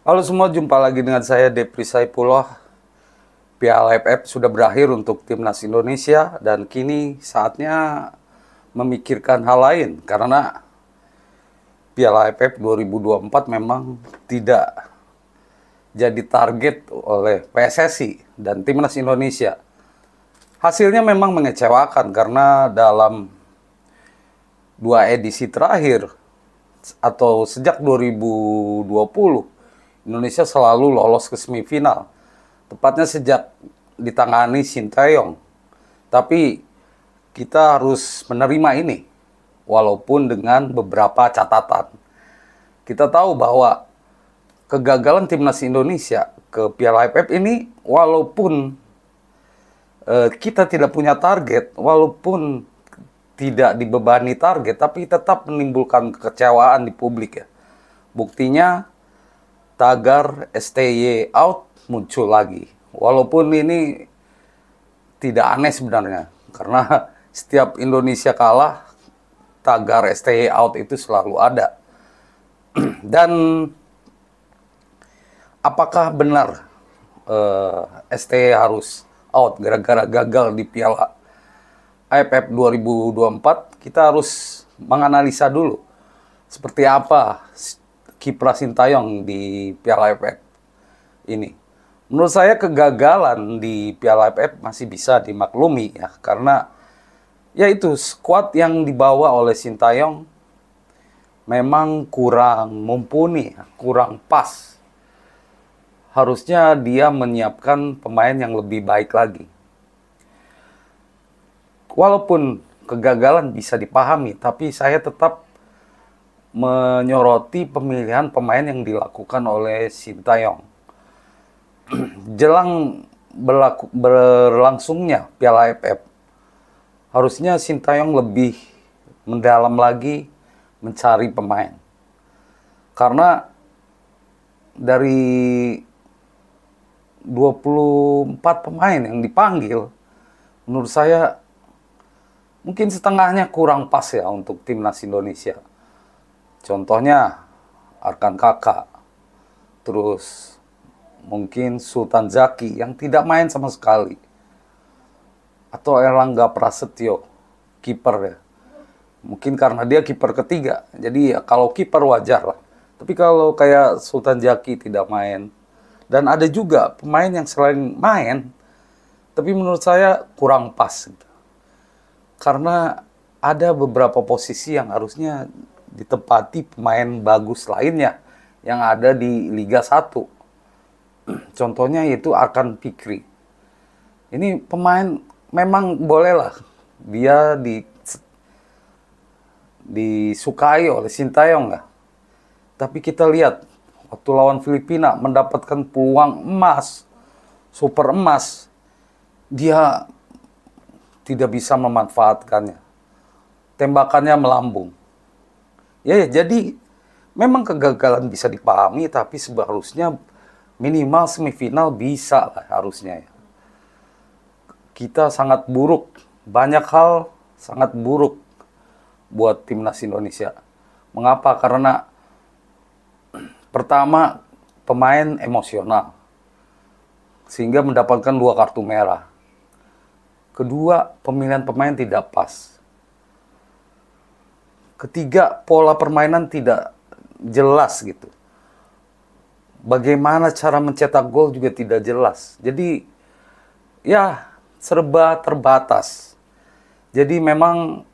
Halo semua, jumpa lagi dengan saya Depri Saipullah. Piala AFF sudah berakhir untuk timnas Indonesia dan kini saatnya memikirkan hal lain karena Piala AFF 2024 memang tidak jadi target oleh PSSI dan timnas Indonesia. Hasilnya memang mengecewakan karena dalam dua edisi terakhir atau sejak 2020 Indonesia selalu lolos ke semifinal. Tepatnya sejak ditangani Sintayong. Tapi kita harus menerima ini walaupun dengan beberapa catatan. Kita tahu bahwa kegagalan timnas Indonesia ke Piala AFF ini walaupun kita tidak punya target, walaupun tidak dibebani target, tapi tetap menimbulkan kekecewaan di publik ya. Buktinya tagar STY out muncul lagi. Walaupun ini tidak aneh sebenarnya, karena setiap Indonesia kalah, tagar STY out itu selalu ada. Dan apakah benar STY harus out gara-gara gagal di Piala AFF 2024? Kita harus menganalisa dulu seperti apa kiprah Sintayong di Piala AFF ini. Menurut saya kegagalan di Piala AFF masih bisa dimaklumi ya, karena yaitu skuad yang dibawa oleh Sintayong memang kurang mumpuni, kurang pas. Harusnya dia menyiapkan pemain yang lebih baik lagi. Walaupun kegagalan bisa dipahami, tapi saya tetap menyoroti pemilihan pemain yang dilakukan oleh Sintayong. Jelang berlangsungnya Piala AFF, harusnya Sintayong lebih mendalam lagi mencari pemain. Karena dari 24 pemain yang dipanggil, menurut saya mungkin setengahnya kurang pas ya untuk timnas Indonesia. Contohnya Arkan Kakak, terus mungkin Sultan Zaki yang tidak main sama sekali, atau Erlangga Prasetyo, kiper ya. Mungkin karena dia kiper ketiga, jadi ya kalau kiper wajar lah. Tapi kalau kayak Sultan Zaki tidak main, dan ada juga pemain yang selain main, tapi menurut saya kurang pas gitu. Karena ada beberapa posisi yang harusnya ditempati pemain bagus lainnya yang ada di Liga 1. Contohnya yaitu Arkan Fikri. Ini pemain memang bolehlah dia disukai oleh Sintayong ya. Tapi kita lihat waktu lawan Filipina mendapatkan peluang emas, super emas, dia tidak bisa memanfaatkannya. Tembakannya melambung. Ya, jadi memang kegagalan bisa dipahami, tapi seharusnya minimal semifinal bisa lah harusnya ya. Kita sangat buruk, banyak hal sangat buruk buat timnas Indonesia. Mengapa? Karena pertama pemain emosional, sehingga mendapatkan 2 kartu merah. Kedua, pemilihan pemain tidak pas. Ketiga, pola permainan tidak jelas gitu. Bagaimana cara mencetak gol juga tidak jelas. Jadi ya serba terbatas. Jadi memang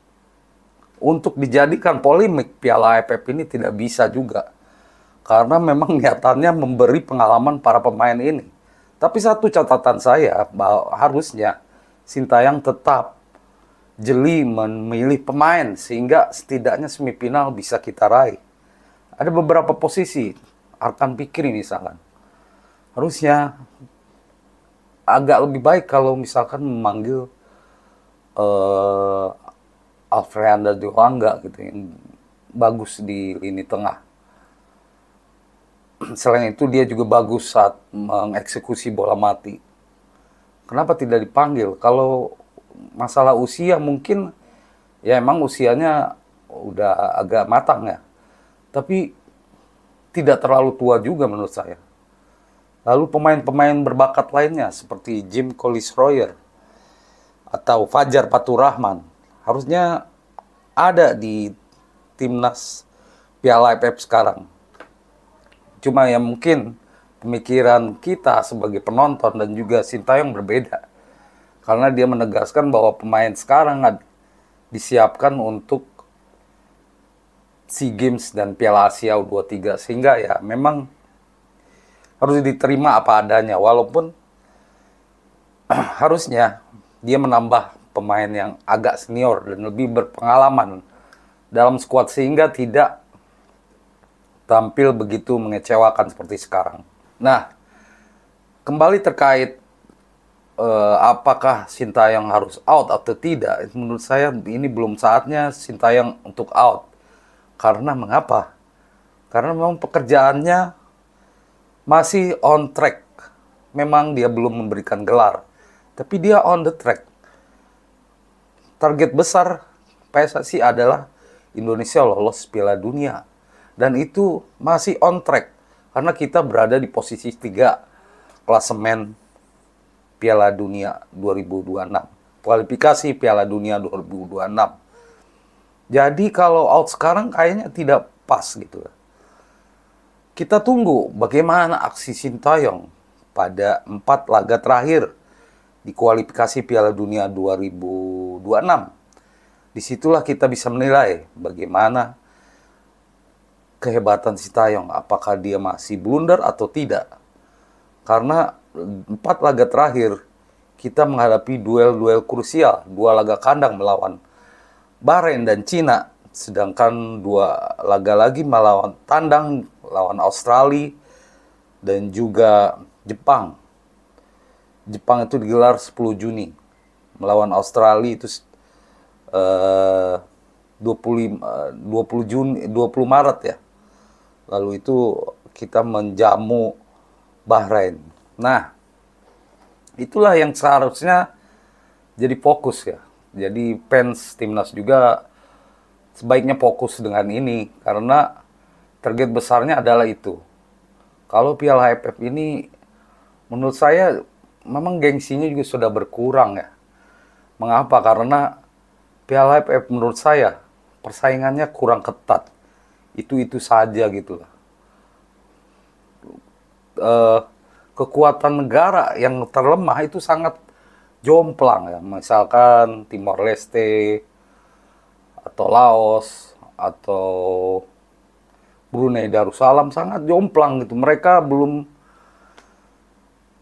untuk dijadikan polemik Piala AFF ini tidak bisa juga. Karena memang niatannya memberi pengalaman para pemain ini. Tapi satu catatan saya bahwa harusnya Sintayong tetap jeli memilih pemain sehingga setidaknya semifinal bisa kita raih. Ada beberapa posisi, Arkan Fikri misalkan, harusnya agak lebih baik kalau misalkan memanggil Alfreanda Dewangga gitu, yang bagus di lini tengah. Selain itu dia juga bagus saat mengeksekusi bola mati. Kenapa tidak dipanggil? Kalau masalah usia mungkin ya emang usianya udah agak matang ya. Tapi tidak terlalu tua juga menurut saya. Lalu pemain-pemain berbakat lainnya seperti Jim Collis Royer atau Fajar Faturrahman harusnya ada di timnas Piala AFF sekarang. Cuma ya mungkin pemikiran kita sebagai penonton dan juga Sintayong berbeda. Karena dia menegaskan bahwa pemain sekarang disiapkan untuk SEA Games dan Piala Asia U23. Sehingga ya memang harus diterima apa adanya. Walaupun harusnya dia menambah pemain yang agak senior dan lebih berpengalaman dalam skuad sehingga tidak tampil begitu mengecewakan seperti sekarang. Nah, kembali terkait apakah Sintayong harus out atau tidak, menurut saya ini belum saatnya Sintayong untuk out. Karena mengapa? Karena memang pekerjaannya masih on track. Memang dia belum memberikan gelar, tapi dia on the track. Target besar PSSI adalah Indonesia lolos Piala Dunia. Dan itu masih on track. Karena kita berada di posisi 3 klasemen Piala Dunia 2026. Kualifikasi Piala Dunia 2026. Jadi kalau out sekarang kayaknya tidak pas gitu. Kita tunggu bagaimana aksi Sintayong pada 4 laga terakhir di kualifikasi Piala Dunia 2026. Disitulah kita bisa menilai bagaimana kehebatan Sintayong, apakah dia masih blunder atau tidak. Karena 4 laga terakhir kita menghadapi duel-duel krusial, 2 laga kandang melawan Bahrain dan Cina, sedangkan 2 laga lagi melawan tandang lawan Australia dan juga Jepang. Jepang itu digelar 10 Juni. Melawan Australia itu 20 Maret ya. Lalu itu kita menjamu Bahrain. Nah, itulah yang seharusnya jadi fokus ya. Jadi fans timnas juga sebaiknya fokus dengan ini karena target besarnya adalah itu. Kalau Piala AFF ini menurut saya memang gengsinya juga sudah berkurang ya. Mengapa? Karena Piala AFF menurut saya persaingannya kurang ketat. Itu saja gitu lah. Kekuatan negara yang terlemah itu sangat jomplang ya. Misalkan Timor Leste atau Laos atau Brunei Darussalam sangat jomplang gitu. Mereka belum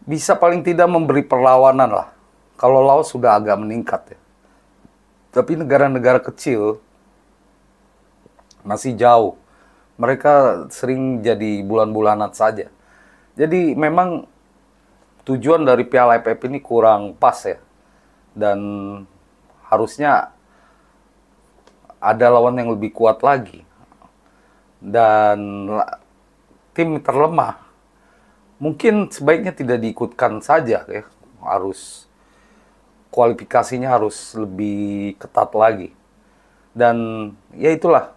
bisa paling tidak memberi perlawanan lah. Kalau Laos sudah agak meningkat ya. Tapi negara-negara kecil masih jauh. Mereka sering jadi bulan-bulanan saja. Jadi memang tujuan dari Piala AFF ini kurang pas ya. Dan harusnya ada lawan yang lebih kuat lagi. Dan tim terlemah mungkin sebaiknya tidak diikutkan saja ya. Harus kualifikasinya harus lebih ketat lagi. Dan ya itulah,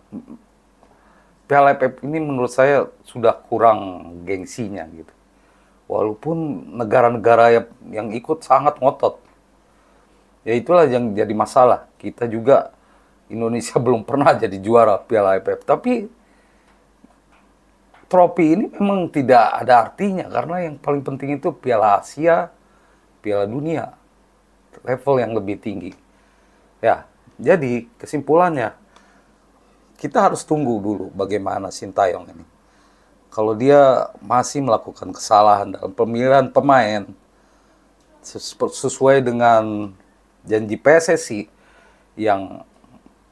Piala AFF ini menurut saya sudah kurang gengsinya gitu. Walaupun negara-negara yang ikut sangat ngotot. Ya itulah yang jadi masalah. Kita juga Indonesia belum pernah jadi juara Piala AFF. Tapi trofi ini memang tidak ada artinya karena yang paling penting itu Piala Asia, Piala Dunia. Level yang lebih tinggi. Ya, jadi kesimpulannya kita harus tunggu dulu bagaimana Sintayong ini. Kalau dia masih melakukan kesalahan dalam pemilihan pemain sesuai dengan janji PSSI yang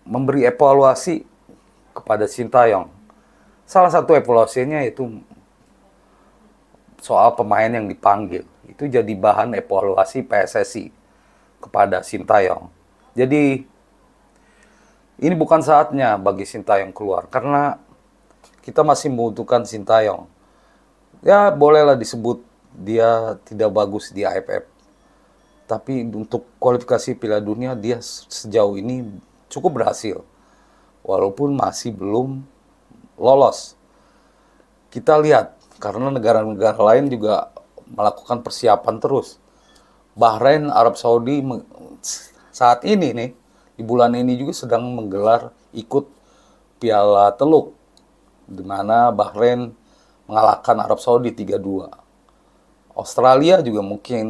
memberi evaluasi kepada Sintayong. Salah satu evaluasinya itu soal pemain yang dipanggil. Itu jadi bahan evaluasi PSSI kepada Sintayong. Jadi ini bukan saatnya bagi Sintayong keluar karena kita masih membutuhkan Sintayong. Ya bolehlah disebut dia tidak bagus di AFF. Tapi untuk kualifikasi Piala Dunia dia sejauh ini cukup berhasil. Walaupun masih belum lolos. Kita lihat karena negara-negara lain juga melakukan persiapan terus. Bahrain, Arab Saudi saat ini nih, di bulan ini juga sedang menggelar ikut Piala Teluk, di mana Bahrain mengalahkan Arab Saudi 3-2. Australia juga mungkin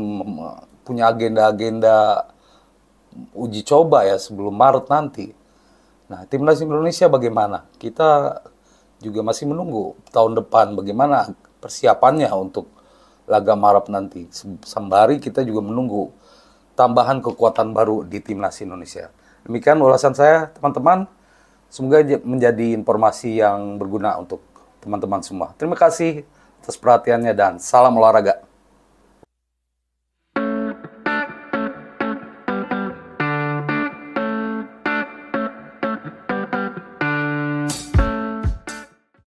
punya agenda-agenda uji coba ya sebelum Maret nanti. Nah, timnas Indonesia bagaimana? Kita juga masih menunggu tahun depan bagaimana persiapannya untuk laga Maret nanti. Sembari kita juga menunggu tambahan kekuatan baru di timnas Indonesia. Demikian ulasan saya, teman-teman. Semoga menjadi informasi yang berguna untuk teman-teman semua. Terima kasih atas perhatiannya dan salam olahraga.